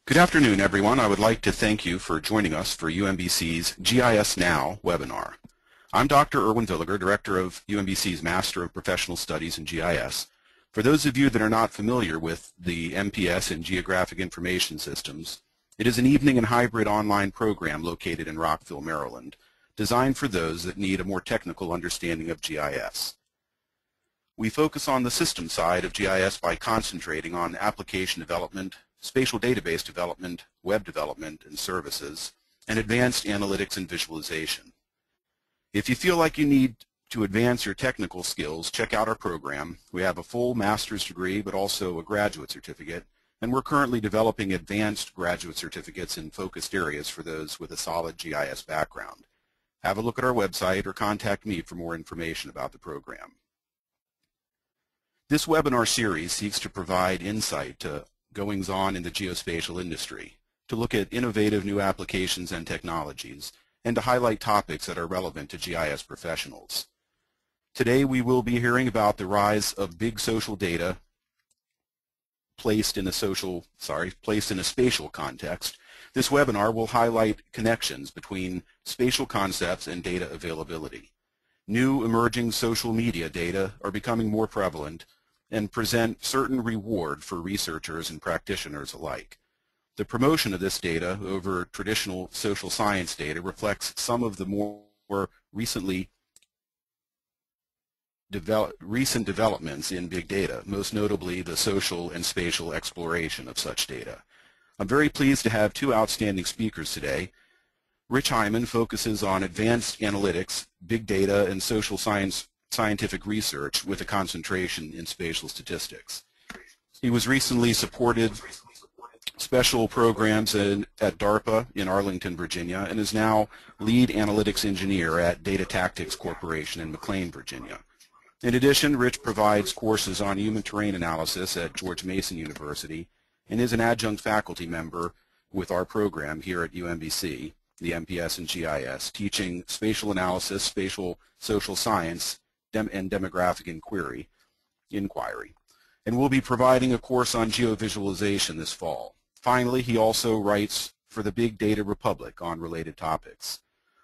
Good afternoon, everyone. I would like to thank you for joining us for UMBC's GIS Now webinar. I'm Dr. Erwin Villiger, Director of UMBC's Master of Professional Studies in GIS. For those of you that are not familiar with the MPS and Geographic Information Systems, it is an evening and hybrid online program located in Rockville, Maryland, designed for those that need a more technical understanding of GIS. We focus on the system side of GIS by concentrating on application development, spatial database development, web development and services, and advanced analytics and visualization. If you feel like you need to advance your technical skills, check out our program. We have a full master's degree but also a graduate certificate, and we're currently developing advanced graduate certificates in focused areas for those with a solid GIS background. Have a look at our website or contact me for more information about the program. This webinar series seeks to provide insight to goings-on in the geospatial industry, to look at innovative new applications and technologies, and to highlight topics that are relevant to GIS professionals. Today we will be hearing about the rise of big social data placed in a spatial context. This webinar will highlight connections between spatial concepts and data availability. New emerging social media data are becoming more prevalent and present certain reward for researchers and practitioners alike. The promotion of this data over traditional social science data reflects some of the more recent developments in big data, most notably the social and spatial exploration of such data. I'm very pleased to have two outstanding speakers today. Rich Heimann focuses on advanced analytics, big data, and social scientific research with a concentration in spatial statistics. He was recently supported special programs at DARPA in Arlington, Virginia, and is now lead analytics engineer at Data Tactics Corp in McLean, Virginia. In addition, Rich provides courses on human terrain analysis at George Mason University and is an adjunct faculty member with our program here at UMBC, the MPS and GIS, teaching spatial analysis, spatial social science, and demographic inquiry, and we'll be providing a course on geovisualization this fall. Finally, he also writes for the Big Data Republic on related topics.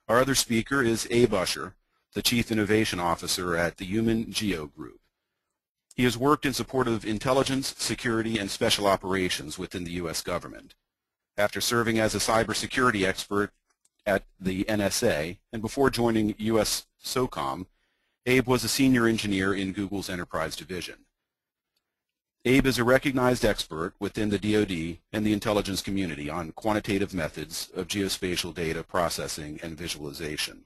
Our other speaker is Abe Usher, the Chief Innovation Officer at the HumanGeo Group. He has worked in support of intelligence, security, and special operations within the U.S. government. After serving as a cybersecurity expert at the NSA, and before joining U.S. SOCOM, Abe was a senior engineer in Google's enterprise division. Abe is a recognized expert within the DoD and the intelligence community on quantitative methods of geospatial data processing and visualization.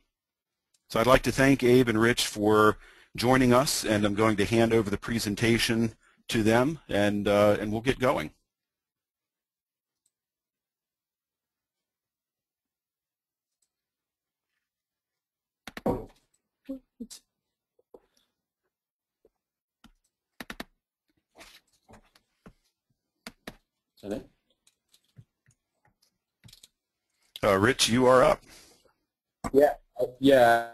So I'd like to thank Abe and Rich for joining us, and I'm going to hand over the presentation to them, and we'll get going. Rich, you are up. Yeah.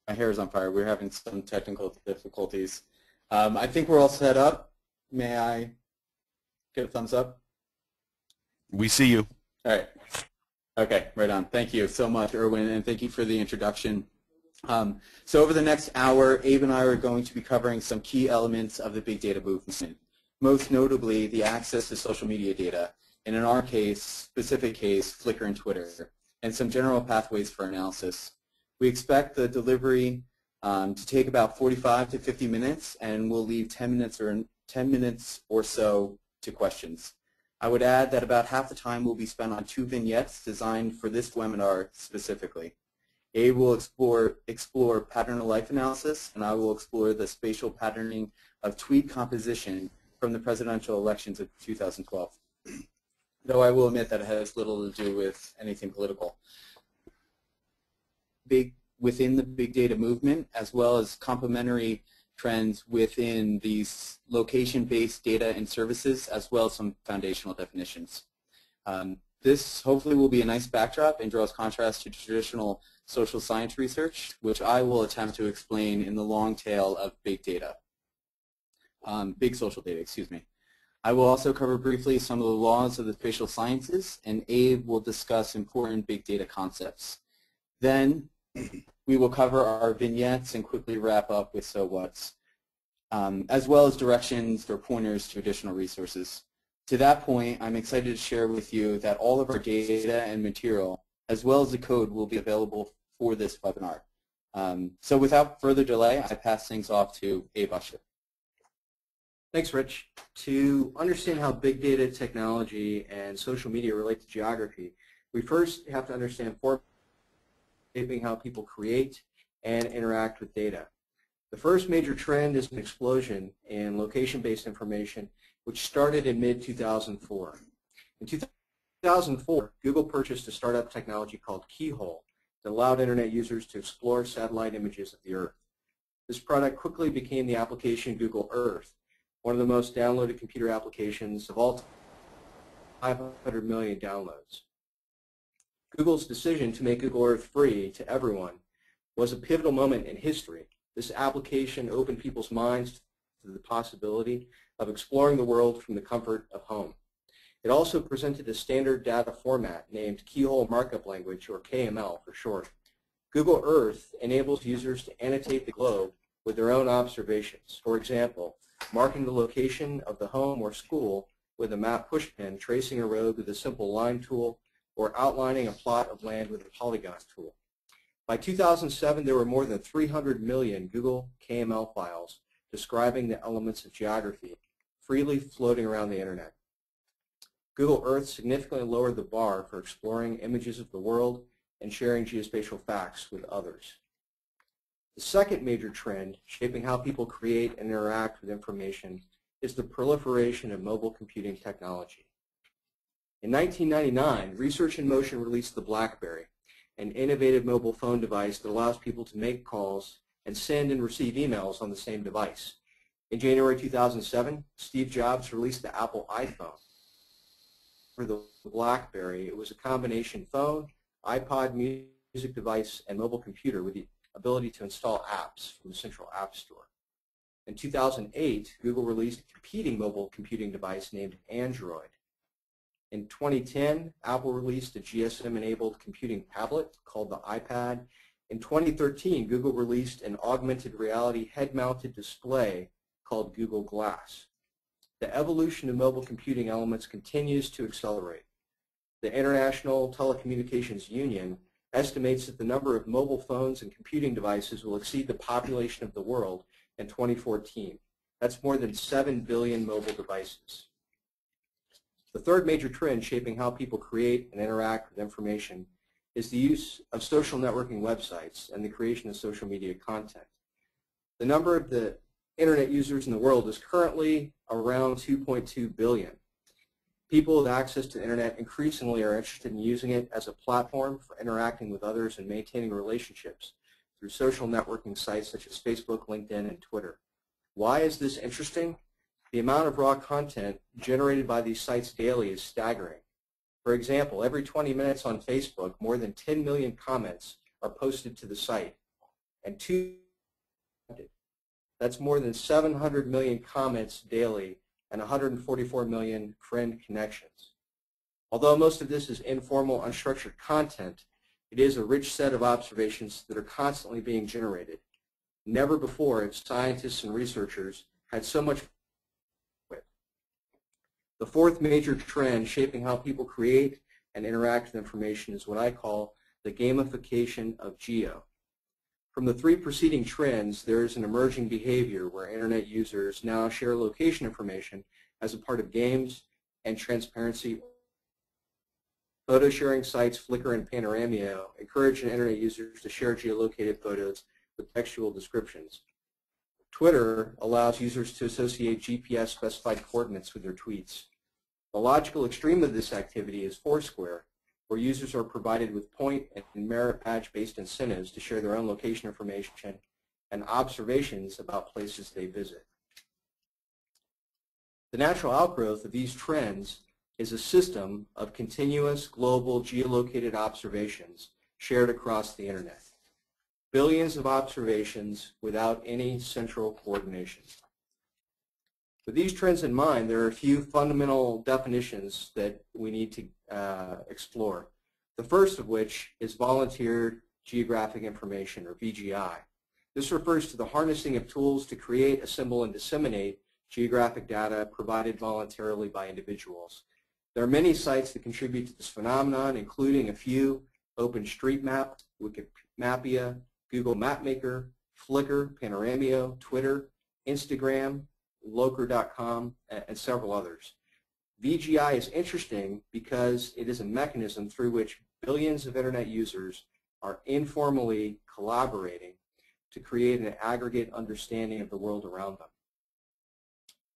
My hair is on fire. We're having some technical difficulties. I think we're all set up. May I get a thumbs up? We see you. All right. Okay, right on. Thank you so much, Erwin, and thank you for the introduction. So over the next hour, Abe and I are going to be covering some key elements of the big data movement, most notably the access to social media data, and in our case, specific case, Flickr and Twitter, and some general pathways for analysis. We expect the delivery to take about 45 to 50 minutes, and we'll leave 10 minutes or so to questions. I would add that about half the time will be spent on two vignettes designed for this webinar specifically. Abe will explore pattern of life analysis, and I will explore the spatial patterning of tweet composition from the presidential elections of 2012. Though I will admit that it has little to do with anything political. Within the big data movement, as well as complementary trends within these location-based data and services, as well as some foundational definitions. This hopefully will be a nice backdrop and draws contrast to traditional social science research, which I will attempt to explain in the long tail of big data. Big social data, excuse me. I will also cover briefly some of the laws of the spatial sciences, and Abe will discuss important big data concepts. Then we will cover our vignettes and quickly wrap up with so what's, as well as directions or pointers to additional resources. To that point, I'm excited to share with you that all of our data and material, as well as the code, will be available for this webinar. So without further delay, I pass things off to Abe Usher. Thanks, Rich. To understand how big data technology and social media relate to geography, we first have to understand shaping how people create and interact with data. The first major trend is an explosion in location-based information, which started in mid-2004. In 2004, Google purchased a startup technology called Keyhole that allowed Internet users to explore satellite images of the Earth. This product quickly became the application Google Earth, one of the most downloaded computer applications of all time, 500 million downloads. Google's decision to make Google Earth free to everyone was a pivotal moment in history. This application opened people's minds to the possibility of exploring the world from the comfort of home. It also presented a standard data format named Keyhole Markup Language, or KML for short. Google Earth enables users to annotate the globe with their own observations. For example, marking the location of the home or school with a map pushpin, tracing a road with a simple line tool, or outlining a plot of land with a polygon tool. By 2007, there were more than 300 million Google KML files describing the elements of geography freely floating around the Internet. Google Earth significantly lowered the bar for exploring images of the world and sharing geospatial facts with others. The second major trend shaping how people create and interact with information is the proliferation of mobile computing technology. In 1999, Research in Motion released the BlackBerry, an innovative mobile phone device that allows people to make calls and send and receive emails on the same device. In January 2007, Steve Jobs released the Apple iPhone. For the BlackBerry, it was a combination phone, iPod, music device, and mobile computer with the ability to install apps from the Central App Store. In 2008, Google released a competing mobile computing device named Android. In 2010, Apple released a GSM-enabled computing tablet called the iPad. In 2013, Google released an augmented reality head-mounted display called Google Glass. The evolution of mobile computing elements continues to accelerate. The International Telecommunications Union estimates that the number of mobile phones and computing devices will exceed the population of the world in 2014. That's more than 7 billion mobile devices. The third major trend shaping how people create and interact with information is the use of social networking websites and the creation of social media content. The number of the Internet users in the world is currently around 2.2 billion. People with access to the Internet increasingly are interested in using it as a platform for interacting with others and maintaining relationships through social networking sites such as Facebook, LinkedIn, and Twitter. Why is this interesting? The amount of raw content generated by these sites daily is staggering. For example, every 20 minutes on Facebook, more than 10 million comments are posted to the site, and that's more than 700 million comments daily and 144 million friend connections. Although most of this is informal, unstructured content, it is a rich set of observations that are constantly being generated. Never before have scientists and researchers had so much. The fourth major trend shaping how people create and interact with information is what I call the gamification of geo. From the three preceding trends, there is an emerging behavior where Internet users now share location information as a part of games and transparency. Photo sharing sites Flickr and Panoramio encourage Internet users to share geolocated photos with textual descriptions. Twitter allows users to associate GPS-specified coordinates with their tweets. The logical extreme of this activity is Foursquare, where users are provided with point and merit badge-based incentives to share their own location information and observations about places they visit. The natural outgrowth of these trends is a system of continuous global geolocated observations shared across the Internet. Billions of observations without any central coordination. With these trends in mind, there are a few fundamental definitions that we need to explore. The first of which is volunteer geographic information, or VGI. This refers to the harnessing of tools to create, assemble, and disseminate geographic data provided voluntarily by individuals. There are many sites that contribute to this phenomenon, including a few: OpenStreetMap, Wikimapia, Google MapMaker, Flickr, Panoramio, Twitter, Instagram, Locr.com, and several others. VGI is interesting because it is a mechanism through which billions of Internet users are informally collaborating to create an aggregate understanding of the world around them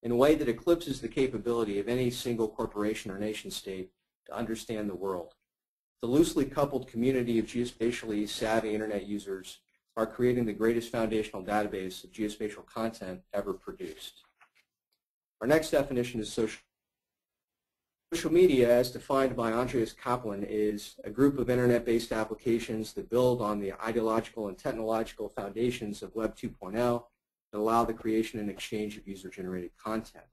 in a way that eclipses the capability of any single corporation or nation state to understand the world. The loosely coupled community of geospatially savvy Internet users are creating the greatest foundational database of geospatial content ever produced. Our next definition is social. Social media, as defined by Andreas Kaplan, is a group of Internet-based applications that build on the ideological and technological foundations of Web 2.0 that allow the creation and exchange of user-generated content.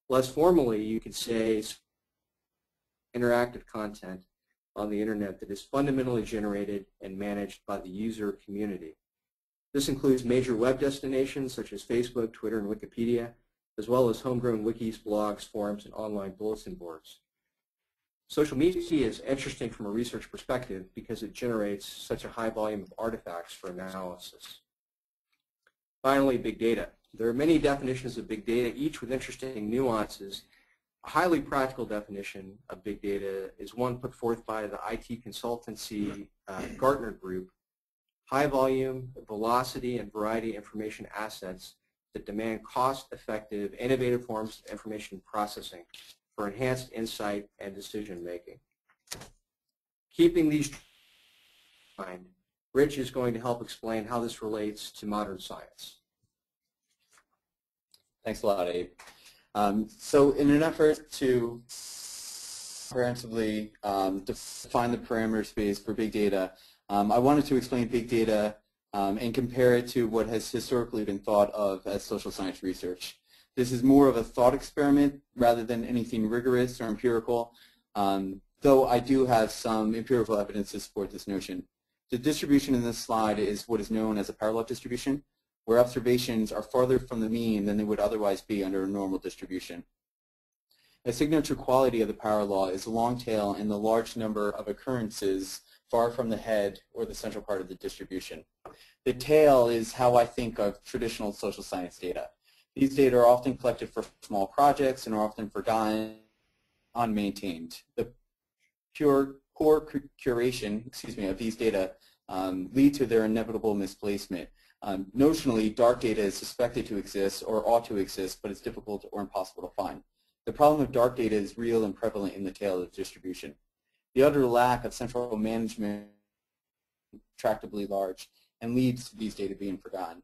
Less formally, you could say interactive content on the Internet that is fundamentally generated and managed by the user community. This includes major web destinations such as Facebook, Twitter, and Wikipedia, as well as homegrown wikis, blogs, forums, and online bulletin boards. Social media is interesting from a research perspective because it generates such a high volume of artifacts for analysis. Finally, big data. There are many definitions of big data, each with interesting nuances. A highly practical definition of big data is one put forth by the IT consultancy Gartner Group: high volume, velocity, and variety information assets that demand cost-effective, innovative forms of information processing for enhanced insight and decision-making. Keeping these in mind, Rich is going to help explain how this relates to modern science. Thanks a lot, Abe. So in an effort to comprehensively define the parameter space for big data, I wanted to explain big data and compare it to what has historically been thought of as social science research. This is more of a thought experiment rather than anything rigorous or empirical, though I do have some empirical evidence to support this notion. The distribution in this slide is what is known as a parallel distribution, where observations are farther from the mean than they would otherwise be under a normal distribution. A signature quality of the power law is the long tail and the large number of occurrences far from the head or the central part of the distribution. The tail is how I think of traditional social science data. These data are often collected for small projects and are often forgotten, unmaintained. The poor curation, of these data lead to their inevitable misplacement. Notionally, dark data is suspected to exist or ought to exist, but it's difficult or impossible to find. The problem of dark data is real and prevalent in the tail of the distribution. The utter lack of central management is tractably large and leads to these data being forgotten.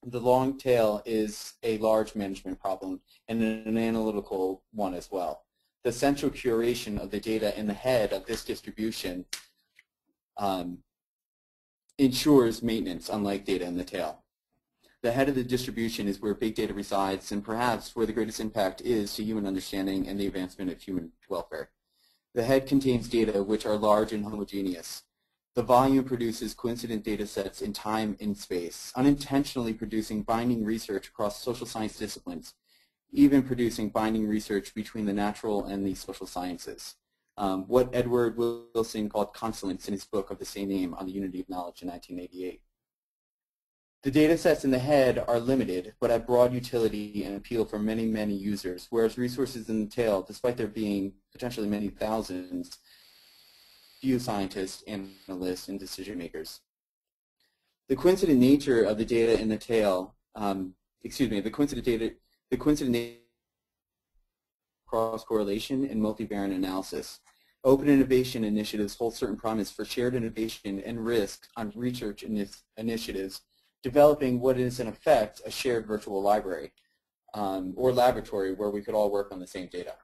The long tail is a large management problem and an analytical one as well. The central curation of the data in the head of this distribution ensures maintenance, unlike data in the tail. The head of the distribution is where big data resides and perhaps where the greatest impact is to human understanding and the advancement of human welfare. The head contains data which are large and homogeneous. The volume produces coincident data sets in time and space, unintentionally producing binding research across social science disciplines, even producing binding research between the natural and the social sciences. What Edward Wilson called consonance in his book of the same name on the unity of knowledge in 1988. The data sets in the head are limited, but have broad utility and appeal for many, many users, whereas resources in the tail, despite there being potentially many thousands, few scientists, analysts, and decision makers. The coincident nature of the data in the tail, the coincident cross-correlation and multivariate analysis. Open innovation initiatives hold certain promise for shared innovation and risk on research initiatives, developing what is in effect a shared virtual library or laboratory where we could all work on the same data.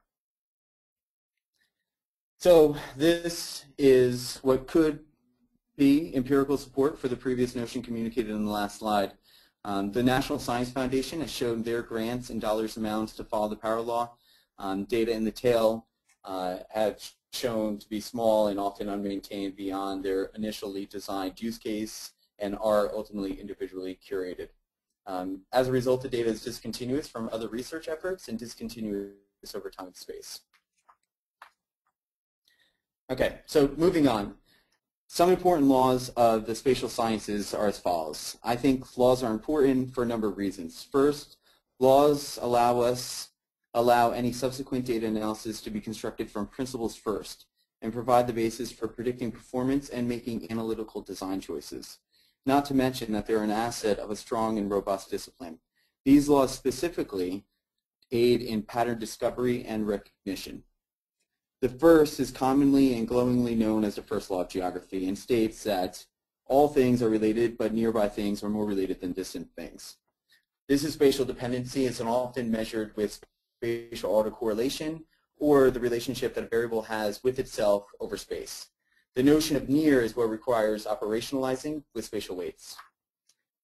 So this is what could be empirical support for the previous notion communicated in the last slide. The National Science Foundation has shown their grants in dollars amounts to follow the power law. Data in the tail have shown to be small and often unmaintained beyond their initially designed use case and are ultimately individually curated. As a result, the data is discontinuous from other research efforts and discontinuous over time and space. Okay, so moving on. Some important laws of the spatial sciences are as follows. I think laws are important for a number of reasons. First, laws allow any subsequent data analysis to be constructed from principles first and provide the basis for predicting performance and making analytical design choices. Not to mention that they're an asset of a strong and robust discipline. These laws specifically aid in pattern discovery and recognition. The first is commonly and glowingly known as the first law of geography and states that all things are related, but nearby things are more related than distant things. This is spatial dependency. It's often measured with spatial autocorrelation or the relationship that a variable has with itself over space. The notion of near is what requires operationalizing with spatial weights.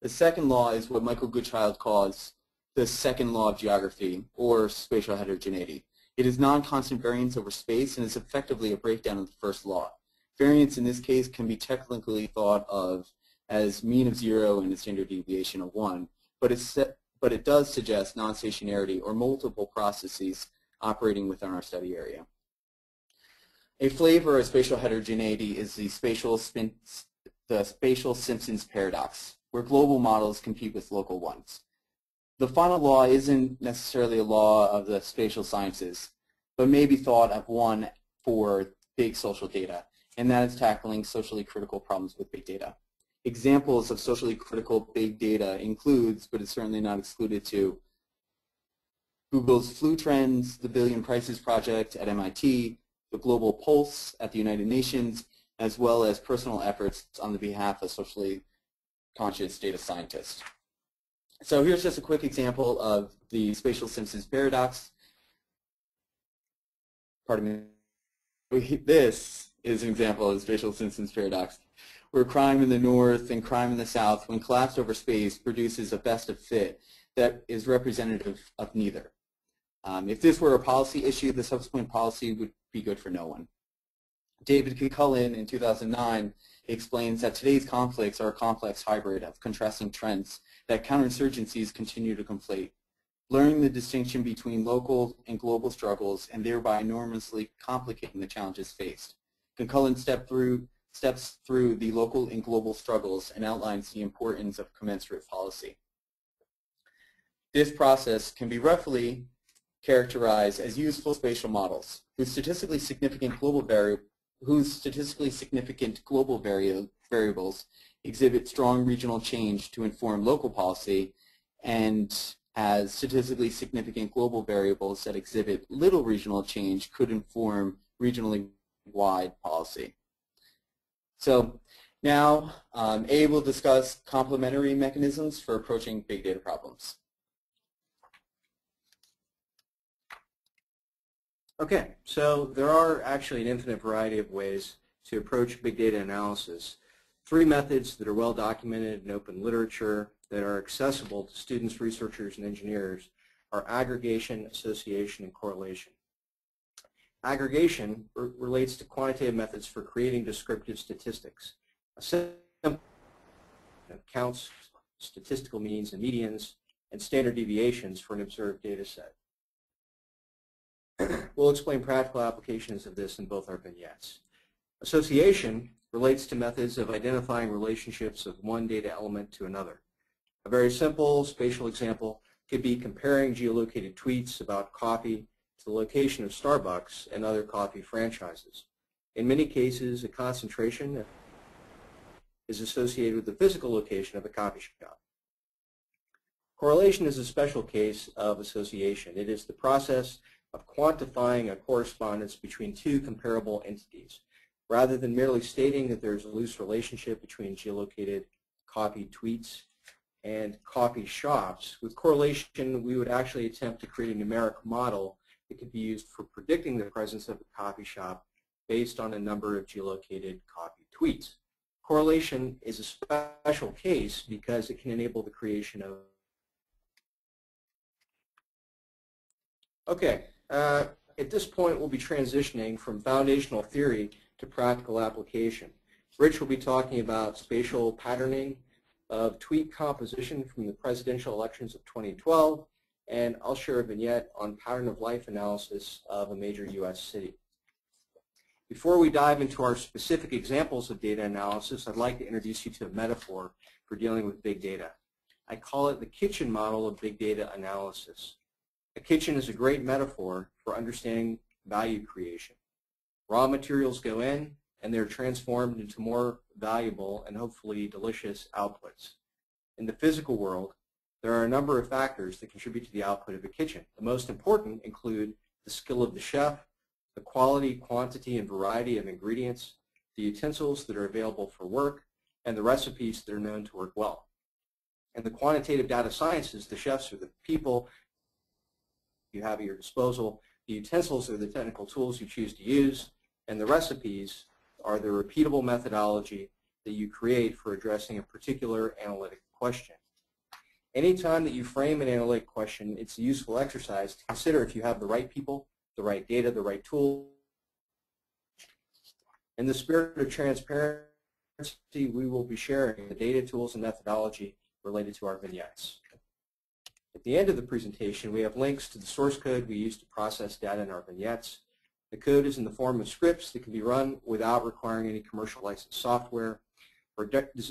The second law is what Michael Goodchild calls the second law of geography, or spatial heterogeneity. It is non-constant variance over space and is effectively a breakdown of the first law. Variance in this case can be technically thought of as mean of 0 and a standard deviation of 1, but it does suggest non-stationarity or multiple processes operating within our study area. A flavor of spatial heterogeneity is the spatial Simpson's paradox, where global models compete with local ones. The final law isn't necessarily a law of the spatial sciences, but may be thought of one for big social data, and that is tackling socially critical problems with big data. Examples of socially critical big data includes, but is certainly not excluded to, Google's flu trends, the Billion Prices Project at MIT, the Global Pulse at the United Nations, as well as personal efforts on the behalf of socially conscious data scientists. So here's just a quick example of the spatial Simpson's paradox. Pardon me. This is an example of the spatial Simpson's paradox, where crime in the north and crime in the south, when collapsed over space, produces a best of fit that is representative of neither. If this were a policy issue, the subsequent policy would be good for no one. David Cullen in 2009 explains that today's conflicts are a complex hybrid of contrasting trends that counterinsurgencies continue to conflate, blurring the distinction between local and global struggles and thereby enormously complicating the challenges faced. Cullen steps through the local and global struggles and outlines the importance of commensurate policy. This process can be roughly characterized as useful spatial models whose statistically significant global variables exhibit strong regional change to inform local policy, and as statistically significant global variables that exhibit little regional change could inform regionally wide policy. So now Abe will discuss complementary mechanisms for approaching big data problems. Okay, so there are actually an infinite variety of ways to approach big data analysis. 3 methods that are well documented in open literature that are accessible to students, researchers, and engineers are aggregation, association, and correlation. Aggregation relates to quantitative methods for creating descriptive statistics. A simple counts statistical means and medians and standard deviations for an observed data set. We'll explain practical applications of this in both our vignettes. Association relates to methods of identifying relationships of one data element to another. A very simple spatial example could be comparing geolocated tweets about coffee to the location of Starbucks and other coffee franchises. In many cases, a concentration is associated with the physical location of a coffee shop. Correlation is a special case of association. It is the process of quantifying a correspondence between 2 comparable entities. Rather than merely stating that there's a loose relationship between geolocated coffee tweets and coffee shops, with correlation we would actually attempt to create a numeric model that could be used for predicting the presence of a coffee shop based on a number of geolocated coffee tweets. Correlation is a special case because it can enable the creation of. Okay, at this point we'll be transitioning from foundational theory to practical application. Rich will be talking about spatial patterning of tweet composition from the presidential elections of 2012, and I'll share a vignette on pattern of life analysis of a major U.S. city. Before we dive into our specific examples of data analysis, I'd like to introduce you to a metaphor for dealing with big data. I call it the kitchen model of big data analysis. A kitchen is a great metaphor for understanding value creation. Raw materials go in, and they're transformed into more valuable and hopefully delicious outputs. In the physical world, there are a number of factors that contribute to the output of a kitchen. The most important include the skill of the chef, the quality, quantity, and variety of ingredients, the utensils that are available for work, and the recipes that are known to work well. In the quantitative data sciences, the chefs are the people you have at your disposal, the utensils are the technical tools you choose to use, and the recipes are the repeatable methodology that you create for addressing a particular analytic question. Anytime that you frame an analytic question, it's a useful exercise to consider if you have the right people, the right data, the right tool. In the spirit of transparency, we will be sharing the data, tools, and methodology related to our vignettes. At the end of the presentation, we have links to the source code we use to process data in our vignettes. The code is in the form of scripts that can be run without requiring any commercial licensed software. For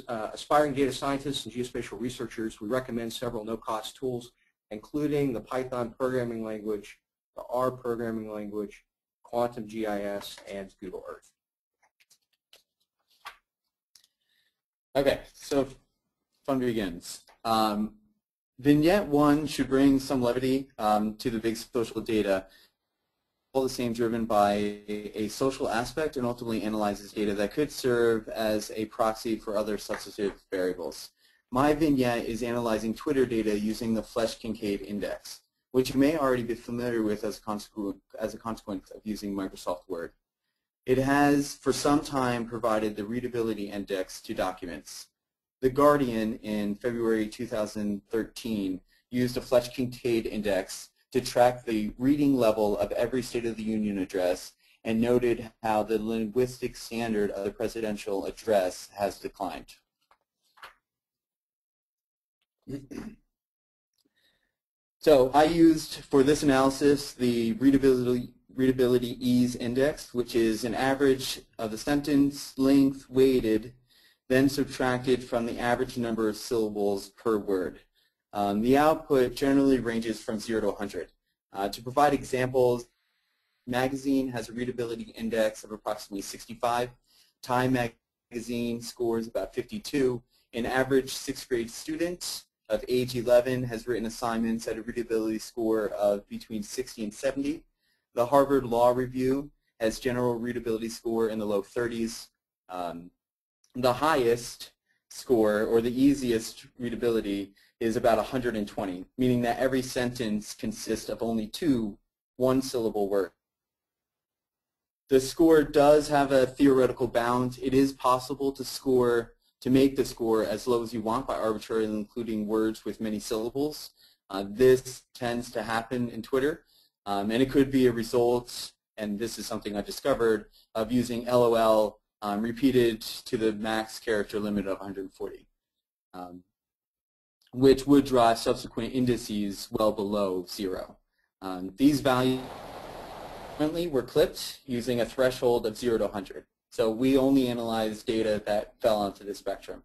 aspiring data scientists and geospatial researchers, we recommend several no-cost tools, including the Python programming language, the R programming language, Quantum GIS, and Google Earth. Okay, so fun begins. Vignette 1 should bring some levity to the big social data, all the same driven by a social aspect, and ultimately analyzes data that could serve as a proxy for other substantive variables. My vignette is analyzing Twitter data using the Flesch-Kincaid index, which you may already be familiar with as a consequence of using Microsoft Word. It has for some time provided the readability index to documents. The Guardian in February 2013 used a Flesch-Kincaid index to track the reading level of every State of the Union address and noted how the linguistic standard of the presidential address has declined. So I used for this analysis the readability ease index, which is an average of the sentence length weighted, then subtracted from the average number of syllables per word. The output generally ranges from 0 to 100. To provide examples, Magazine has a readability index of approximately 65. Time Magazine scores about 52. An average 6th grade student of age 11 has written assignments at a readability score of between 60 and 70. The Harvard Law Review has general readability score in the low 30s. The highest score, or the easiest readability, is about 120, meaning that every sentence consists of only 2 one-syllable words. The score does have a theoretical bound. It is possible to make the score as low as you want by arbitrarily including words with many syllables. This tends to happen in Twitter, and it could be a result, and this is something I discovered, of using LOL repeated to the max character limit of 140, which would drive subsequent indices well below 0. These values currently were clipped using a threshold of 0 to 100. So we only analyzed data that fell onto the spectrum.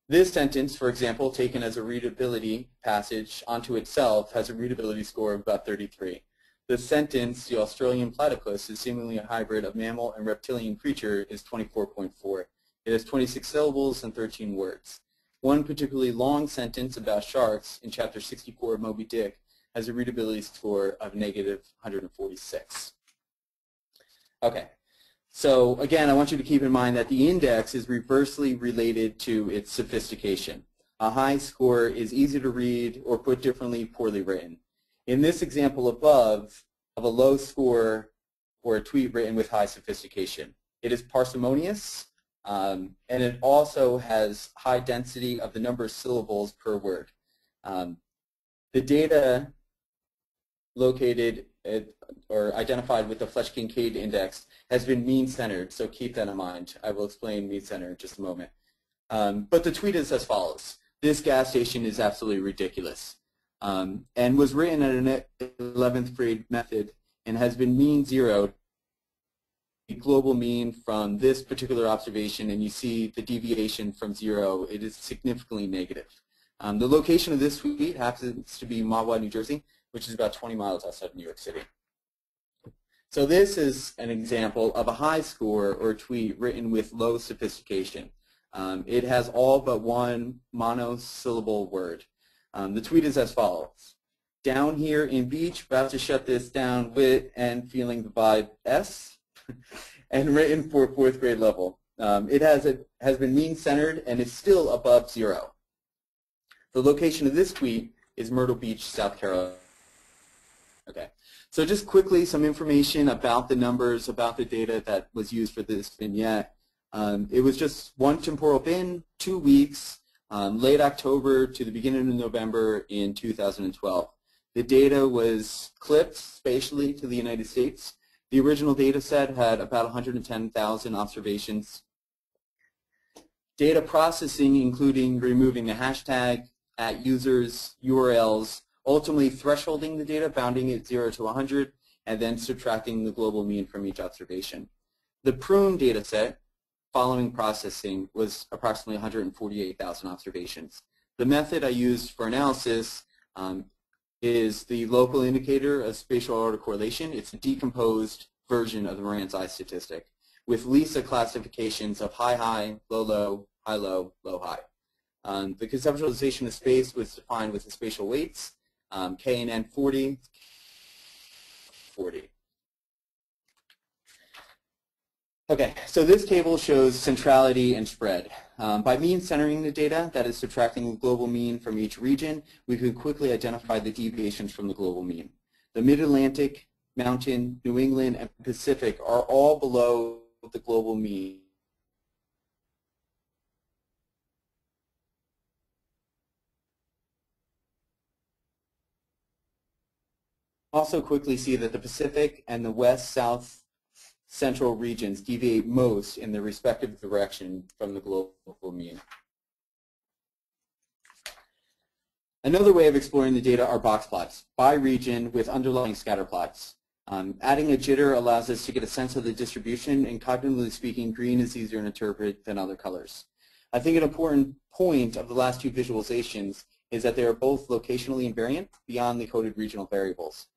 This sentence, for example, taken as a readability passage onto itself, has a readability score of about 33. The sentence, the Australian platypus is seemingly a hybrid of mammal and reptilian creature, is 24.4. It has 26 syllables and 13 words. One particularly long sentence about sharks in Chapter 64 of Moby Dick has a readability score of negative 146. Okay, so again, I want you to keep in mind that the index is reversely related to its sophistication. A high score is easy to read, or put differently, poorly written. In this example above, of a low score or a tweet written with high sophistication, it is parsimonious, and it also has high density of the number of syllables per word. The data located or identified with the Flesch-Kincaid index has been mean-centered, so keep that in mind. I will explain mean-centered in just a moment. But the tweet is as follows. This gas station is absolutely ridiculous, and was written at an 11th grade method and has been mean-zeroed, the global mean from this particular observation, and you see the deviation from 0, it is significantly negative. The location of this tweet happens to be Mahwah, New Jersey, which is about 20 miles outside of New York City. So this is an example of a high score or tweet written with low sophistication. It has all but one monosyllable word. The tweet is as follows. Down here in beach, about to shut this down with and feeling the vibe S, and written for 4th grade level. It has been mean-centered and is still above 0. The location of this tweet is Myrtle Beach, South Carolina. Okay, so just quickly some information about the numbers, about the data that was used for this vignette. It was just one temporal bin, 2 weeks, late October to the beginning of November in 2012. The data was clipped spatially to the United States. The original data set had about 110,000 observations. Data processing, including removing the hashtag, at users, URLs, ultimately thresholding the data, bounding it 0 to 100, and then subtracting the global mean from each observation. The prune data set, following processing, was approximately 148,000 observations. The method I used for analysis is the local indicator of spatial autocorrelation. It's a decomposed version of the Moran's-I statistic with LISA classifications of high-high, low-low, high-low, low-high. The conceptualization of space was defined with the spatial weights, K and N 40, 40. Okay, so this table shows centrality and spread. By mean centering the data, that is subtracting the global mean from each region, we could quickly identify the deviations from the global mean. The Mid-Atlantic, Mountain, New England, and Pacific are all below the global mean. Also quickly see that the Pacific and the West, South, Central regions deviate most in their respective direction from the global mean. Another way of exploring the data are box plots by region with underlying scatter plots. Adding a jitter allows us to get a sense of the distribution, and cognitively speaking, green is easier to interpret than other colors. I think an important point of the last two visualizations is that they are both locationally invariant beyond the coded regional variables.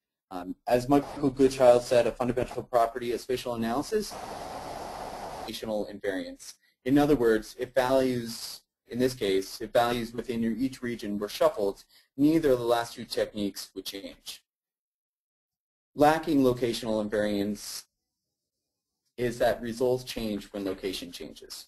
As Michael Goodchild said, a fundamental property of spatial analysis is locational invariance. In other words, if values, in this case, if values within each region were shuffled, neither of the last two techniques would change. Lacking locational invariance is that results change when location changes.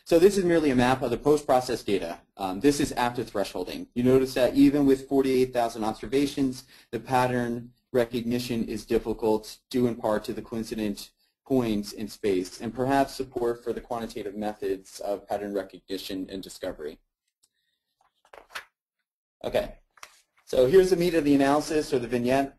So this is merely a map of the post-processed data. This is after thresholding. You notice that even with 48,000 observations, the pattern recognition is difficult, due in part to the coincident points in space, and perhaps support for the quantitative methods of pattern recognition and discovery. Okay, so here's the meat of the analysis, or the vignette.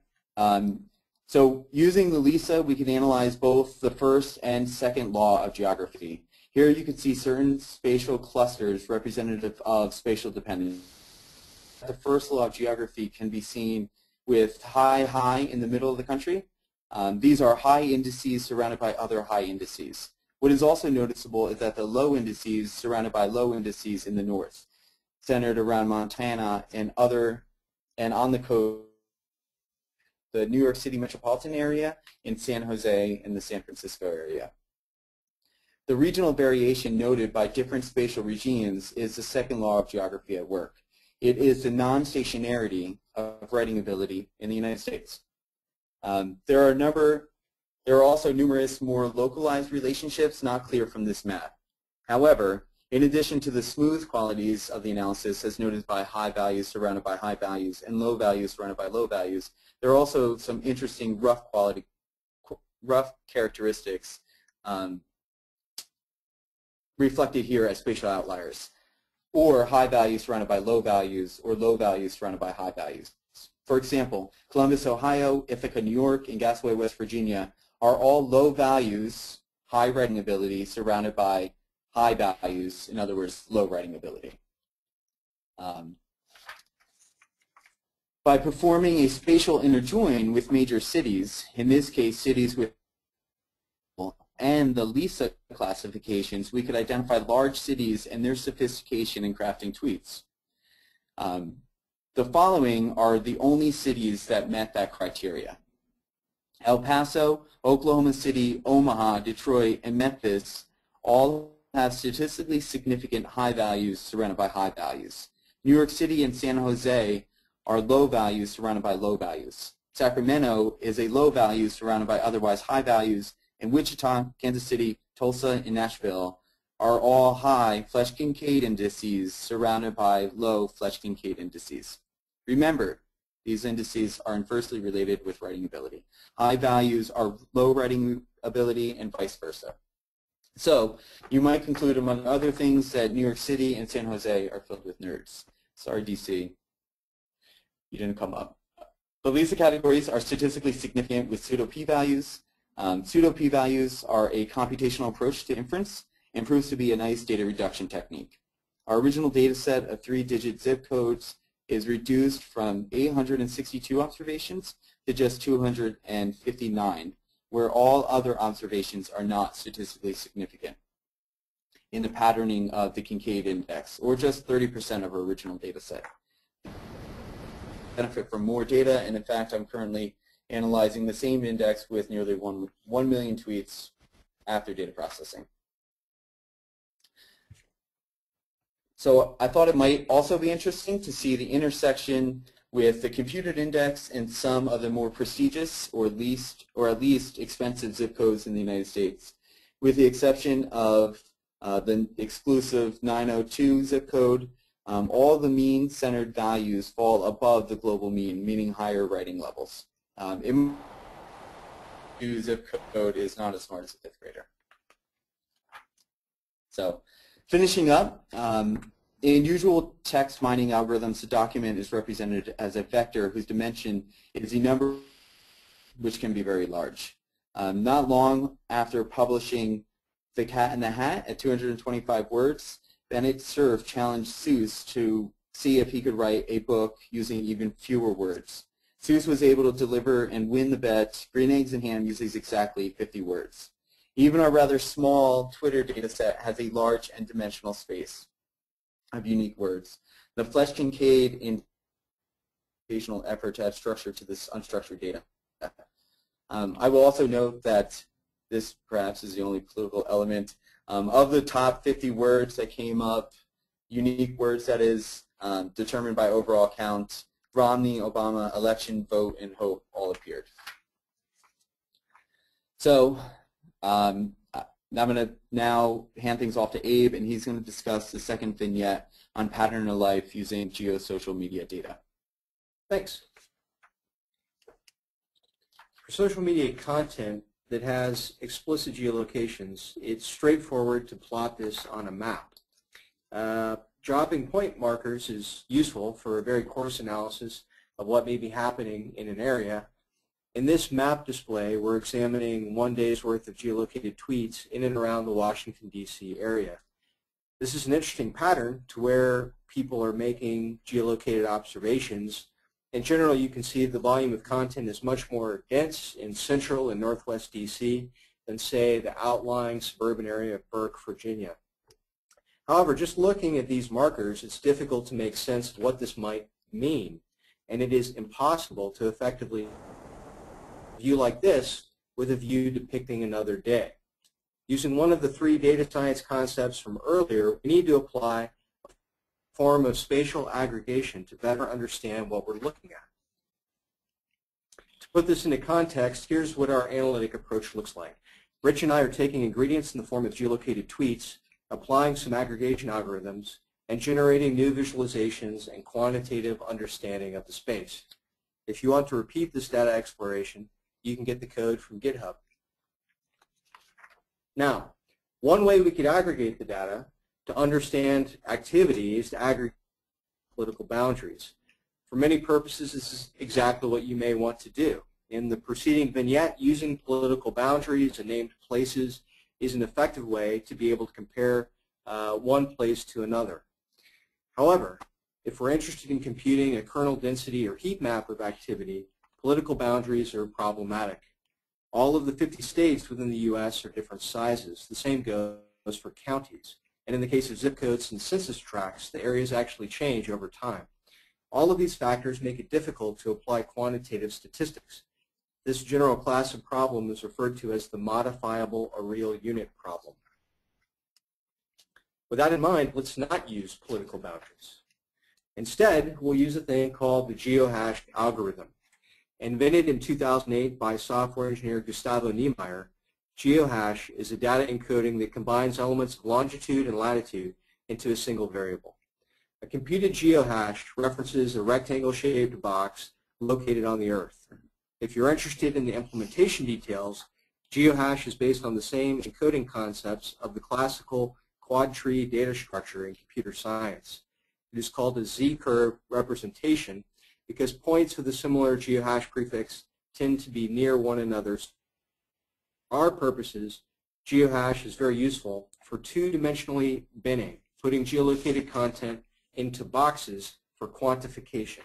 So using the LISA, we can analyze both the first and second law of geography. Here you can see certain spatial clusters representative of spatial dependence. The first law of geography can be seen with high in the middle of the country. These are high indices surrounded by other high indices. What is also noticeable is that the low indices surrounded by low indices in the north, centered around Montana and on the coast, the New York City metropolitan area, in San Jose, and the San Francisco area. The regional variation noted by different spatial regimes is the second law of geography at work. It is the non-stationarity of writing ability in the United States. There are also numerous more localized relationships not clear from this map. However, in addition to the smooth qualities of the analysis as noted by high values surrounded by high values and low values surrounded by low values, there are also some interesting rough rough characteristics reflected here as spatial outliers, or high values surrounded by low values, or low values surrounded by high values. For example, Columbus, Ohio, Ithaca, New York, and Gasaway, West Virginia are all low values, high writing ability, surrounded by high values, in other words, low writing ability. By performing a spatial inner join with major cities, in this case cities with and the LISA classifications, we could identify large cities and their sophistication in crafting tweets. The following are the only cities that met that criteria. El Paso, Oklahoma City, Omaha, Detroit, and Memphis all have statistically significant high values surrounded by high values. New York City and San Jose are low values surrounded by low values. Sacramento is a low value surrounded by otherwise high values, and Wichita, Kansas City, Tulsa, and Nashville are all high Flesch-Kincaid indices surrounded by low Flesch-Kincaid indices. Remember, these indices are inversely related with writing ability. High values are low writing ability and vice versa. So you might conclude, among other things, that New York City and San Jose are filled with nerds. Sorry, DC. You didn't come up. The LISA categories are statistically significant with pseudo p-values. Pseudo p-values are a computational approach to inference and proves to be a nice data reduction technique. Our original data set of 3-digit zip codes is reduced from 862 observations to just 259, where all other observations are not statistically significant in the patterning of the Kincaid index, or just 30% of our original data set. Benefit from more data, and in fact, I'm currently analyzing the same index with nearly 1 million tweets after data processing. So I thought it might also be interesting to see the intersection with the computed index and some of the more prestigious or at least expensive zip codes in the United States, with the exception of the exclusive 902 zip code. All the mean-centered values fall above the global mean, meaning higher writing levels. Zip code is not as smart as a fifth grader. So, finishing up, in usual text mining algorithms, the document is represented as a vector whose dimension is a number which can be very large. Not long after publishing The Cat in the Hat at 225 words, Bennett Cerf challenged Seuss to see if he could write a book using even fewer words. Seuss was able to deliver and win the bet, green eggs in hand, using exactly 50 words. Even our rather small Twitter data set has a large n-dimensional space of unique words. The Flesch-Kincaid invitational effort to add structure to this unstructured data. I will also note that this perhaps is the only political element. Of the top 50 words that came up, unique words that is determined by overall count, Romney, Obama, election, vote, and hope all appeared. So I'm going to now hand things off to Abe, and he's going to discuss the second vignette on pattern of life using geosocial media data. Thanks. For social media content that has explicit geolocations, it's straightforward to plot this on a map. Dropping point markers is useful for a very coarse analysis of what may be happening in an area. In this map display, we're examining 1 day's worth of geolocated tweets in and around the Washington, D.C. area. This is an interesting pattern to where people are making geolocated observations. In general, you can see the volume of content is much more dense in central and northwest D.C. than, say, the outlying suburban area of Burke, Virginia. However, just looking at these markers, it's difficult to make sense of what this might mean, and it is impossible to effectively view like this with a view depicting another day. Using one of the 3 data science concepts from earlier, we need to apply a form of spatial aggregation to better understand what we're looking at. To put this into context, here's what our analytic approach looks like. Rich and I are taking ingredients in the form of geolocated tweets, applying some aggregation algorithms, and generating new visualizations and quantitative understanding of the space. If you want to repeat this data exploration, you can get the code from GitHub. Now, one way we could aggregate the data to understand activity is to aggregate political boundaries. For many purposes, this is exactly what you may want to do. In the preceding vignette, using political boundaries and named places is an effective way to be able to compare one place to another. However, if we're interested in computing a kernel density or heat map of activity, political boundaries are problematic. All of the 50 states within the U.S. are different sizes. The same goes for counties. And in the case of zip codes and census tracts, the areas actually change over time. All of these factors make it difficult to apply quantitative statistics. This general class of problem is referred to as the modifiable areal unit problem. With that in mind, let's not use political boundaries. Instead, we'll use a thing called the Geohash algorithm. Invented in 2008 by software engineer Gustavo Niemeyer, Geohash is a data encoding that combines elements of longitude and latitude into a single variable. A computed geohash references a rectangle-shaped box located on the Earth. If you're interested in the implementation details, Geohash is based on the same encoding concepts of the classical quad-tree data structure in computer science. It is called a Z-curve representation because points with a similar geohash prefix tend to be near one another. For our purposes, geohash is very useful for two-dimensionally binning, putting geolocated content into boxes for quantification.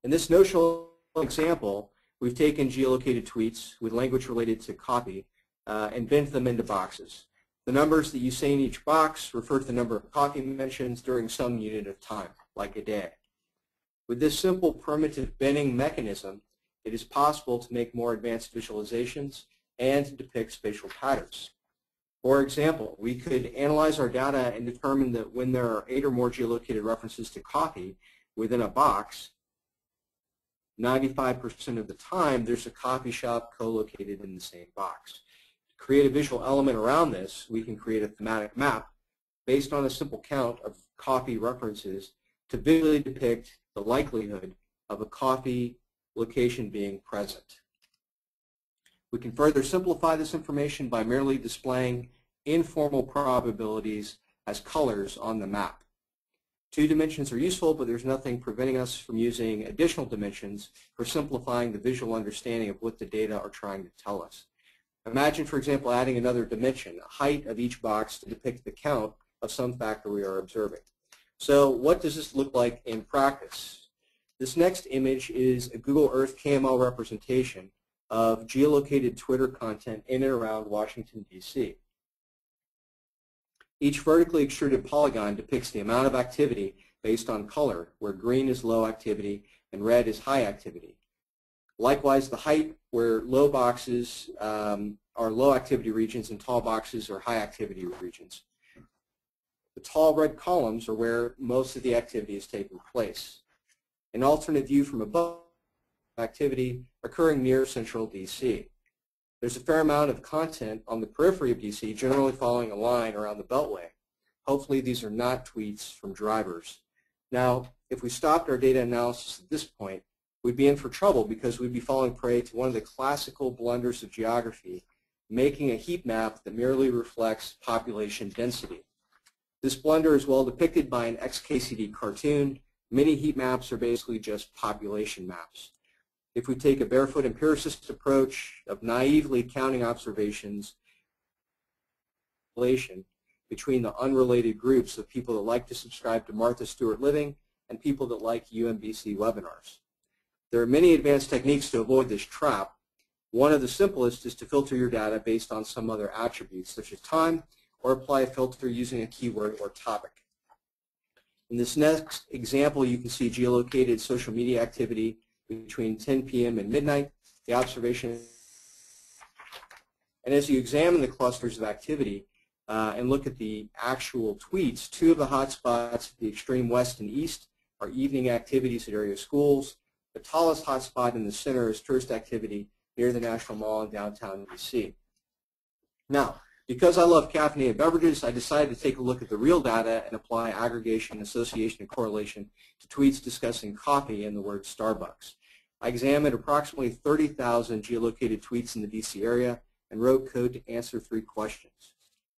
In this notional example, we've taken geolocated tweets with language related to copy and binned them into boxes. The numbers that you say in each box refer to the number of copy mentions during some unit of time, like a day. With this simple primitive binning mechanism, it is possible to make more advanced visualizations and depict spatial patterns. For example, we could analyze our data and determine that when there are 8 or more geolocated references to copy within a box, 95% of the time there's a copy shop co-located in the same box. To create a visual element around this, we can create a thematic map based on a simple count of copy references to visually depict the likelihood of a copy location being present. We can further simplify this information by merely displaying informal probabilities as colors on the map. 2 dimensions are useful, but there's nothing preventing us from using additional dimensions for simplifying the visual understanding of what the data are trying to tell us. Imagine, for example, adding another dimension, a height of each box to depict the count of some factor we are observing. So what does this look like in practice? This next image is a Google Earth KML representation of geolocated Twitter content in and around Washington, D.C. Each vertically extruded polygon depicts the amount of activity based on color, where green is low activity and red is high activity. Likewise, the height, where low boxes are low activity regions and tall boxes are high activity regions. The tall red columns are where most of the activity is taking place. An alternate view from above, activity occurring near central D.C. There's a fair amount of content on the periphery of D.C., generally following a line around the Beltway. Hopefully these are not tweets from drivers. Now, if we stopped our data analysis at this point, we'd be in for trouble because we'd be falling prey to one of the classical blunders of geography, making a heat map that merely reflects population density. This blunder is well depicted by an XKCD cartoon. Many heat maps are basically just population maps. If we take a barefoot empiricist approach of naively counting observations between the unrelated groups of people that like to subscribe to Martha Stewart Living and people that like UMBC webinars. There are many advanced techniques to avoid this trap. One of the simplest is to filter your data based on some other attributes, such as time, or apply a filter using a keyword or topic. In this next example, you can see geolocated social media activity between 10 p.m. and midnight. The observation, and as you examine the clusters of activity and look at the actual tweets, 2 of the hotspots, the extreme west and east, are evening activities at area schools. The tallest hotspot in the center is tourist activity near the National Mall in downtown D.C. Now, because I love caffeinated beverages, I decided to take a look at the real data and apply aggregation, association, and correlation to tweets discussing coffee and the word Starbucks. I examined approximately 30,000 geolocated tweets in the D.C. area and wrote code to answer 3 questions.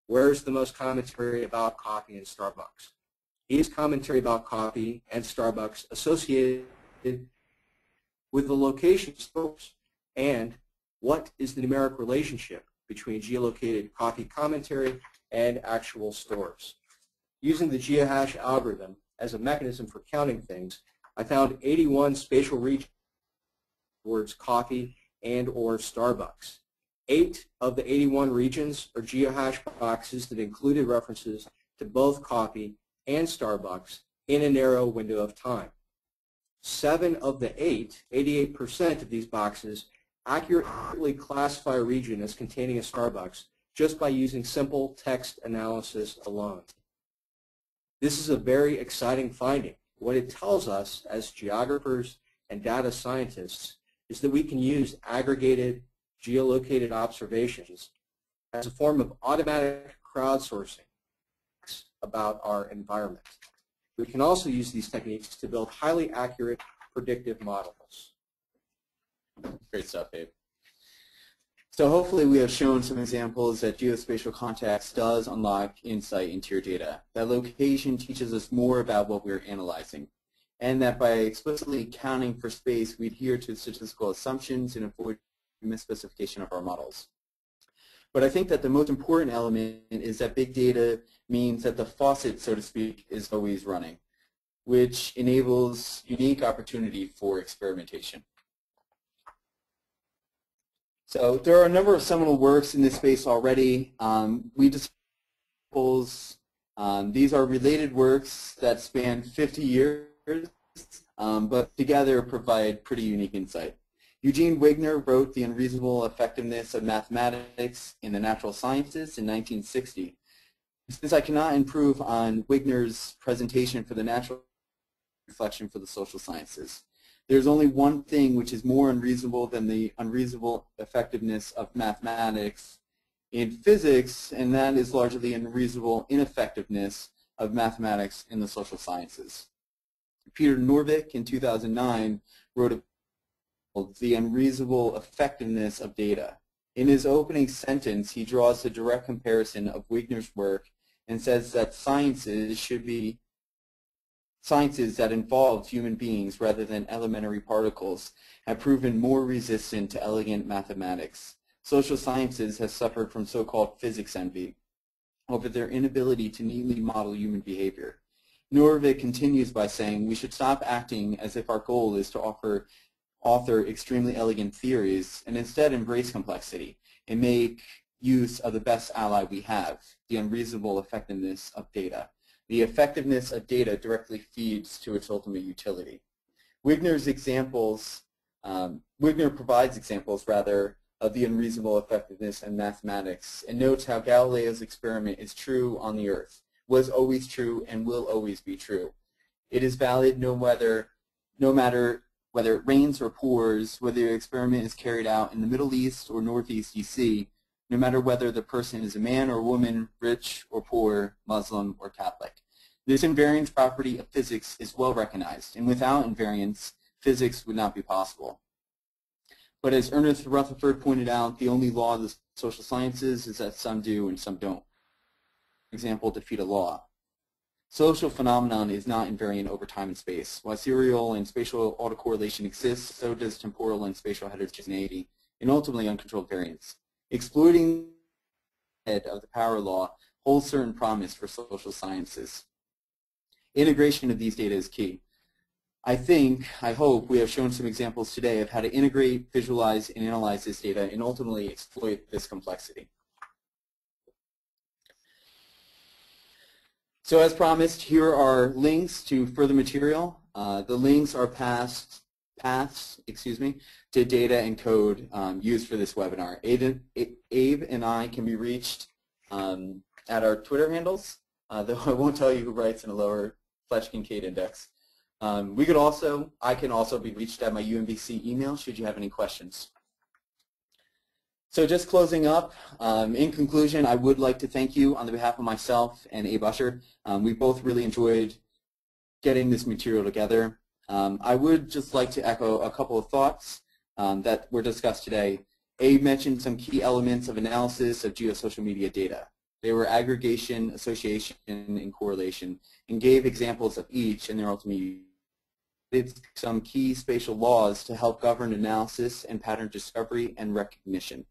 Where's the most commentary about coffee and Starbucks? Is commentary about coffee and Starbucks associated with the location of stores? And what is the numeric relationship between geolocated coffee commentary and actual stores? Using the Geohash algorithm as a mechanism for counting things, I found 81 spatial regions words coffee and or Starbucks. 8 of the 81 regions are Geohash boxes that included references to both coffee and Starbucks in a narrow window of time. 7 of the 8, 88% of these boxes, accurately classify a region as containing a Starbucks just by using simple text analysis alone. This is a very exciting finding. What it tells us as geographers and data scientists is that we can use aggregated geolocated observations as a form of automatic crowdsourcing about our environment. We can also use these techniques to build highly accurate predictive models. Great stuff, Abe. So hopefully we have shown some examples that geospatial context does unlock insight into your data. That location teaches us more about what we're analyzing, and that by explicitly counting for space, we adhere to statistical assumptions and avoid misspecification of our models. But I think that the most important element is that big data means that the faucet, so to speak, is always running, which enables unique opportunity for experimentation. So there are a number of seminal works in this space already. These are related works that span 50 years, but together provide pretty unique insight. Eugene Wigner wrote The Unreasonable Effectiveness of Mathematics in the Natural Sciences in 1960. Since I cannot improve on Wigner's presentation for the natural reflection for the social sciences, there's only one thing which is more unreasonable than the unreasonable effectiveness of mathematics in physics, and that is largely the unreasonable ineffectiveness of mathematics in the social sciences. Peter Norvig in 2009 wrote a The Unreasonable Effectiveness of Data. In his opening sentence, he draws a direct comparison of Wigner's work and says that sciences should be sciences that involve human beings rather than elementary particles have proven more resistant to elegant mathematics. Social sciences has suffered from so-called physics envy over their inability to neatly model human behavior. Norvig continues by saying we should stop acting as if our goal is to author extremely elegant theories and instead embrace complexity and make use of the best ally we have, the unreasonable effectiveness of data. The effectiveness of data directly feeds to its ultimate utility. Wigner provides examples, of the unreasonable effectiveness in mathematics and notes how Galileo's experiment is true on the Earth, was always true, and will always be true. It is valid no matter whether it rains or pours, whether the experiment is carried out in the Middle East or Northeast DC, no matter whether the person is a man or woman, rich or poor, Muslim or Catholic. This invariance property of physics is well recognized, and without invariance, physics would not be possible. But as Ernest Rutherford pointed out, the only law of the social sciences is that some do and some don't. For example, defeat a law. Social phenomenon is not invariant over time and space. While serial and spatial autocorrelation exists, so does temporal and spatial heterogeneity, and ultimately uncontrolled variance. Exploiting the head of the power law holds certain promise for social sciences. Integration of these data is key. I hope we have shown some examples today of how to integrate, visualize, and analyze this data and ultimately exploit this complexity. So as promised, here are links to further material. The links are paths to data and code used for this webinar. Abe and I can be reached at our Twitter handles, though I won't tell you who writes in a lower Fletch-Kincaid index. I can also be reached at my UMBC email should you have any questions. So just closing up, in conclusion, I would like to thank you on behalf of myself and Abe Usher. We both really enjoyed getting this material together. I would just like to echo a couple of thoughts that were discussed today. Abe mentioned some key elements of analysis of geosocial media data. They were aggregation, association, and correlation, and gave examples of each and their ultimate use. It's some key spatial laws to help govern analysis and pattern discovery and recognition.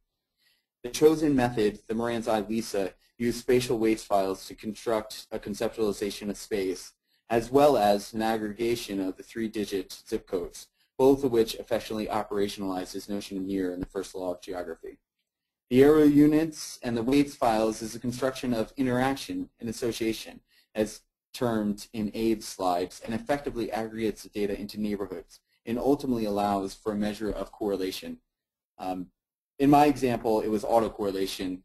The chosen method, the Moran's Eye Lisa, used spatial weights files to construct a conceptualization of space, as well as an aggregation of the 3-digit zip codes, both of which effectively operationalize this notion of near in the first law of geography. The arrow units and the weights files is a construction of interaction and association, as termed in Abe's slides, and effectively aggregates the data into neighborhoods and ultimately allows for a measure of correlation. In my example, it was autocorrelation,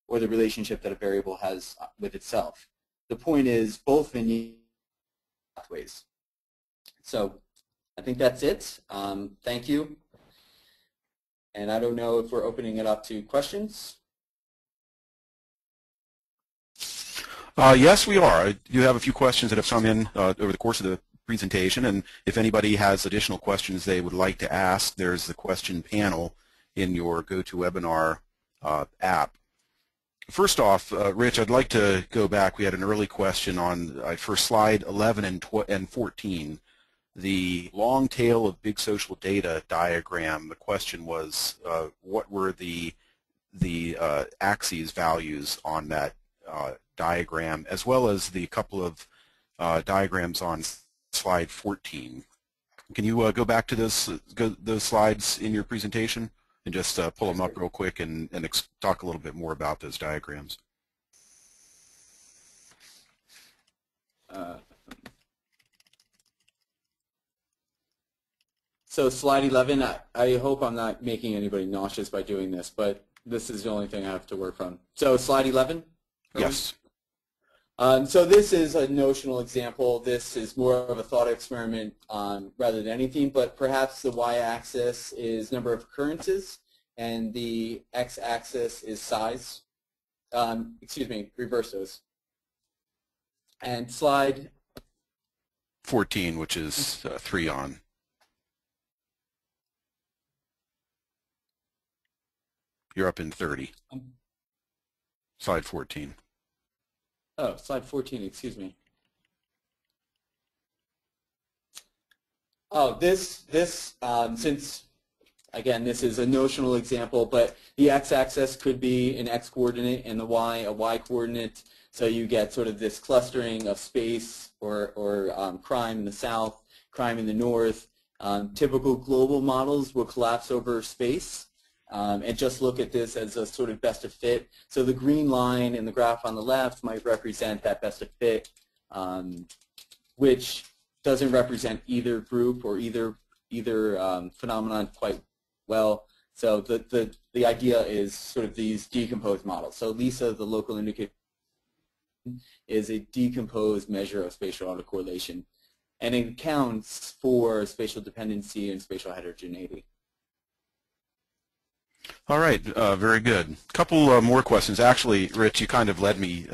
or the relationship that a variable has with itself. The point is both pathways. So I think that's it. Thank you. And I don't know if we're opening it up to questions. Yes, we are. I do have a few questions that have come in over the course of the presentation, and if anybody has additional questions they would like to ask, there's the question panel in your GoToWebinar app. First off, Rich, I'd like to go back. We had an early question on, for slide 11 and 14, the long tail of big social data diagram. The question was, what were the axes values on that diagram, as well as the couple of diagrams on slide 14. Can you go back to those slides in your presentation and just pull them up real quick and talk a little bit more about those diagrams? So slide 11, I hope I'm not making anybody nauseous by doing this, but this is the only thing I have to work from. So slide 11? Yes. So this is a notional example. This is more of a thought experiment rather than anything, but perhaps the y-axis is number of occurrences and the x-axis is size. Excuse me, reverse those. And slide 14, which is 3 on. You're up in 30. Slide 14. Oh, slide 14, excuse me. Oh, this since, again, this is a notional example, but the x-axis could be an x-coordinate and the y a y-coordinate, so you get sort of this clustering of space or crime in the south, crime in the north. Typical global models will collapse over space. And just look at this as a sort of best of fit. So the green line in the graph on the left might represent that best of fit, which doesn't represent either group or either phenomenon quite well. So the idea is sort of these decomposed models. So LISA, the local indicator, is a decomposed measure of spatial autocorrelation, and it accounts for spatial dependency and spatial heterogeneity. All right, very good. A couple more questions. Actually, Rich, you kind of led me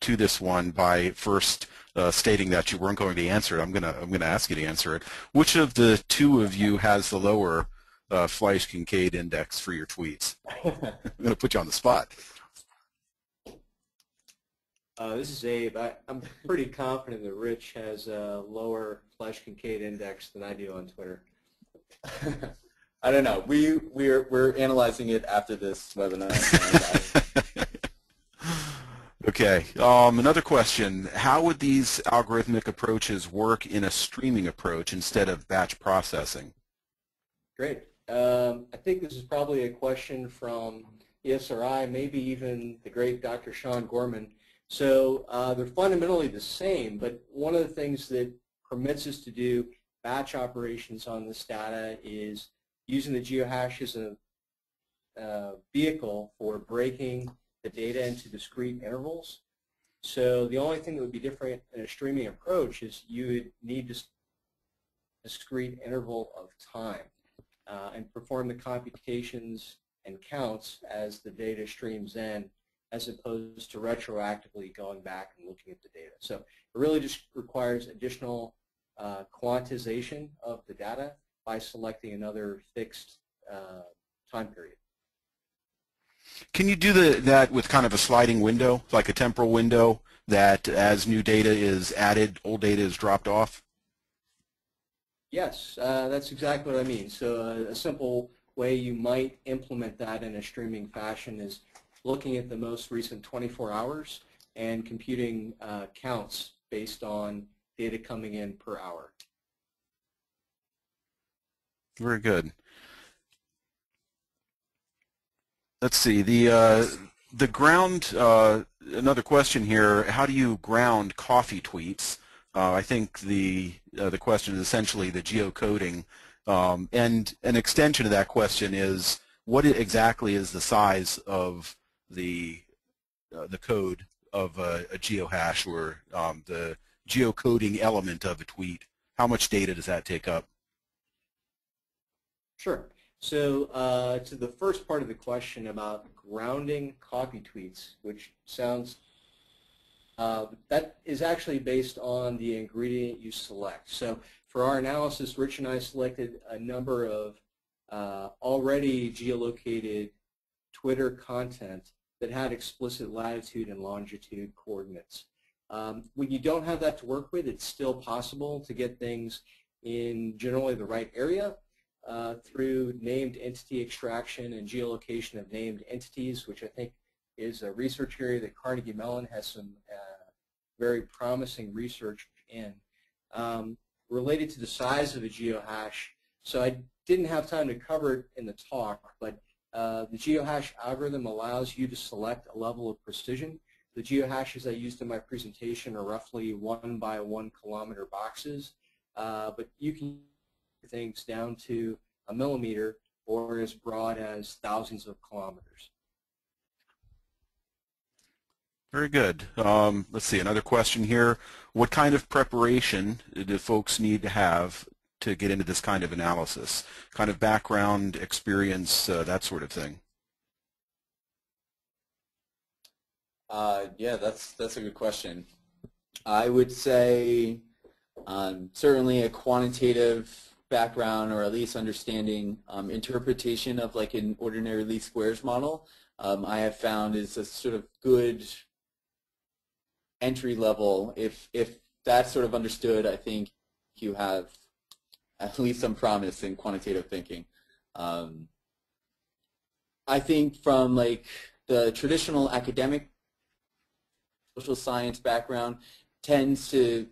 to this one by first stating that you weren't going to answer it. I'm gonna ask you to answer it. Which of the two of you has the lower Fleisch-Kincaid index for your tweets? I'm going to put you on the spot. This is Abe. I'm pretty confident that Rich has a lower Fleisch-Kincaid index than I do on Twitter. I don't know. We're analyzing it after this webinar. Okay. Another question: how would these algorithmic approaches work in a streaming approach instead of batch processing? Great. I think this is probably a question from ESRI, maybe even the great Dr. Sean Gorman. So they're fundamentally the same, but one of the things that permits us to do batch operations on this data is using the geohash as a vehicle for breaking the data into discrete intervals. So the only thing that would be different in a streaming approach is you would need a discrete interval of time and perform the computations and counts as the data streams in, as opposed to retroactively going back and looking at the data. So it really just requires additional quantization of the data by selecting another fixed time period. Can you do that with kind of a sliding window, like a temporal window, that as new data is added, old data is dropped off? Yes, that's exactly what I mean. So a simple way you might implement that in a streaming fashion is looking at the most recent 24 hours and computing counts based on data coming in per hour. Very good. Let's see, the ground, another question here, how do you ground coffee tweets? I think the question is essentially the geocoding, and an extension of that question is what exactly is the size of the code of a geohash, or the geocoding element of a tweet? How much data does that take up? Sure. So to the first part of the question about grounding coffee tweets, which sounds, that is actually based on the ingredient you select. So for our analysis, Rich and I selected a number of already geolocated Twitter content that had explicit latitude and longitude coordinates. When you don't have that to work with, it's still possible to get things in generally the right area through named entity extraction and geolocation of named entities, which I think is a research area that Carnegie Mellon has some very promising research in. Related to the size of a geohash, so I didn't have time to cover it in the talk, but the geohash algorithm allows you to select a level of precision. The geohashes I used in my presentation are roughly 1 by 1 kilometer boxes, but you can things down to a millimeter or as broad as thousands of kilometers. Very good. Let's see, another question here. What kind of preparation do folks need to have to get into this kind of analysis? Kind of background, experience, that sort of thing. Yeah, that's a good question. I would say certainly a quantitative background, or at least understanding interpretation of like an ordinary least squares model, I have found is a sort of good entry level. If that's sort of understood, I think you have at least some promise in quantitative thinking. I think from like the traditional academic social science background tends to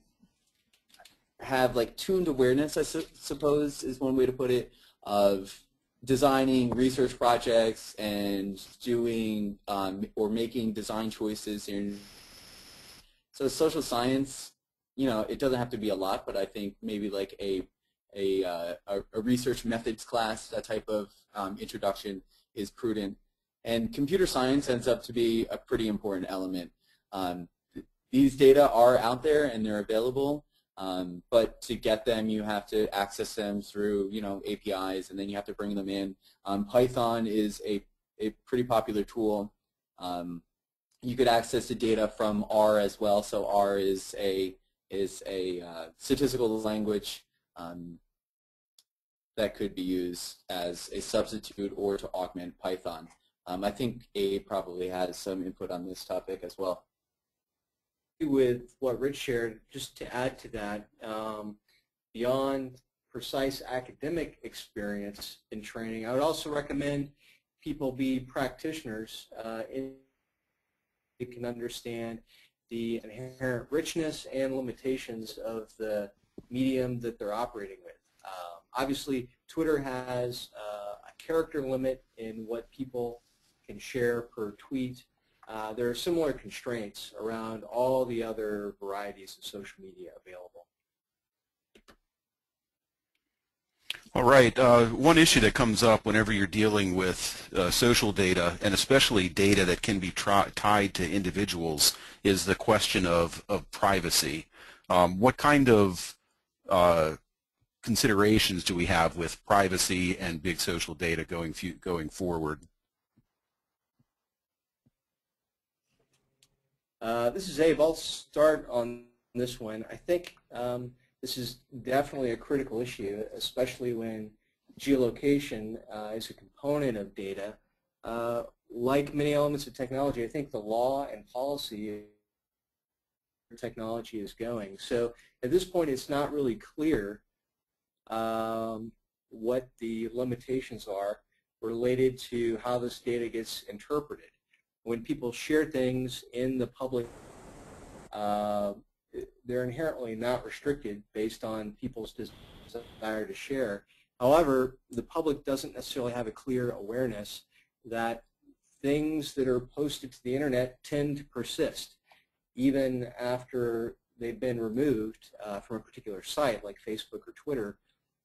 have like tuned awareness, I suppose is one way to put it, of designing research projects and doing or making design choices. So social science, you know, it doesn't have to be a lot, but I think maybe like a research methods class, that type of introduction is prudent. And computer science ends up to be a pretty important element. These data are out there and they're available, but to get them, you have to access them through, you know, APIs, and then you have to bring them in. Python is a pretty popular tool. You could access the data from R as well. So R is a statistical language that could be used as a substitute or to augment Python. I think Abe probably has some input on this topic as well. With what Rich shared, just to add to that, beyond precise academic experience in training, I would also recommend people be practitioners. They can understand the inherent richness and limitations of the medium that they're operating with. Obviously, Twitter has a character limit in what people can share per tweet. There are similar constraints around all the other varieties of social media available. All right. One issue that comes up whenever you're dealing with social data, and especially data that can be tied to individuals, is the question of privacy. What kind of considerations do we have with privacy and big social data going forward? This is Abe. I'll start on this one. I think this is definitely a critical issue, especially when geolocation is a component of data. like many elements of technology, I think the law and policy technology is going. So at this point, it's not really clear what the limitations are related to how this data gets interpreted. When people share things in the public, they're inherently not restricted based on people's desire to share. However, the public doesn't necessarily have a clear awareness that things that are posted to the internet tend to persist even after they've been removed from a particular site like Facebook or Twitter.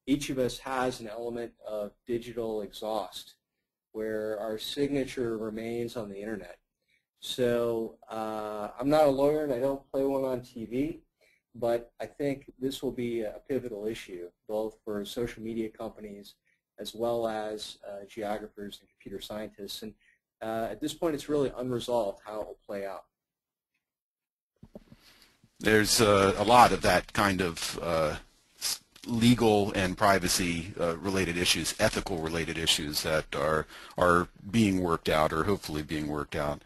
Each of us has an element of digital exhaust where our signature remains on the internet. So I'm not a lawyer and I don't play one on TV, but I think this will be a pivotal issue both for social media companies as well as geographers and computer scientists. And at this point, it's really unresolved how it will play out. There's a lot of that kind of legal and privacy related issues, ethical related issues that are being worked out or hopefully being worked out.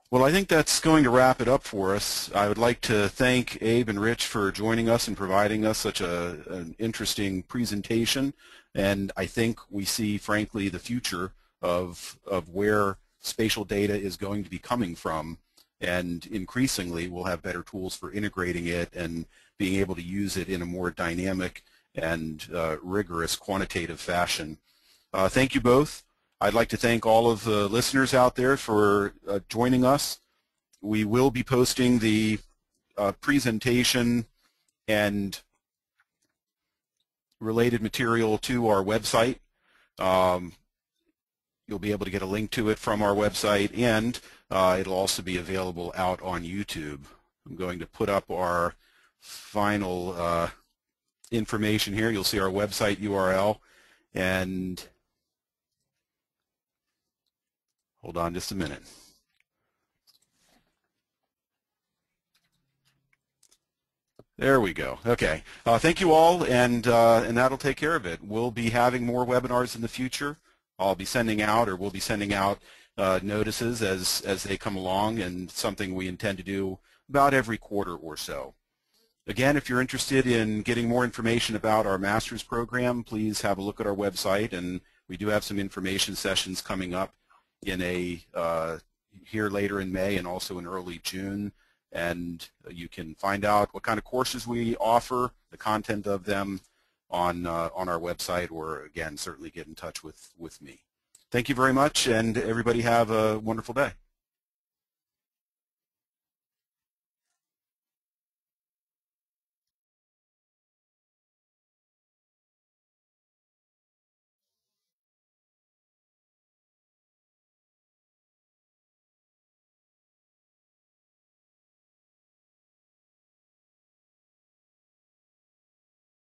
Well, I think that's going to wrap it up for us. I would like to thank Abe and Rich for joining us and providing us such an interesting presentation. And I think we see, frankly, the future of where spatial data is going to be coming from. And increasingly, we'll have better tools for integrating it and being able to use it in a more dynamic and rigorous quantitative fashion. Thank you both. I'd like to thank all of the listeners out there for joining us. We will be posting the presentation and related material to our website. You'll be able to get a link to it from our website, and it'll also be available out on YouTube. I'm going to put up our final information here. You'll see our website URL, and hold on just a minute. There we go. Okay. Thank you all, and that'll take care of it. We'll be having more webinars in the future. I'll be sending out, or we'll be sending out notices as they come along, and something we intend to do about every quarter or so. Again, if you're interested in getting more information about our master's program, please have a look at our website, and we do have some information sessions coming up in here later in May and also in early June, and you can find out what kind of courses we offer, the content of them on our website, or again, certainly get in touch with me. Thank you very much, and everybody have a wonderful day.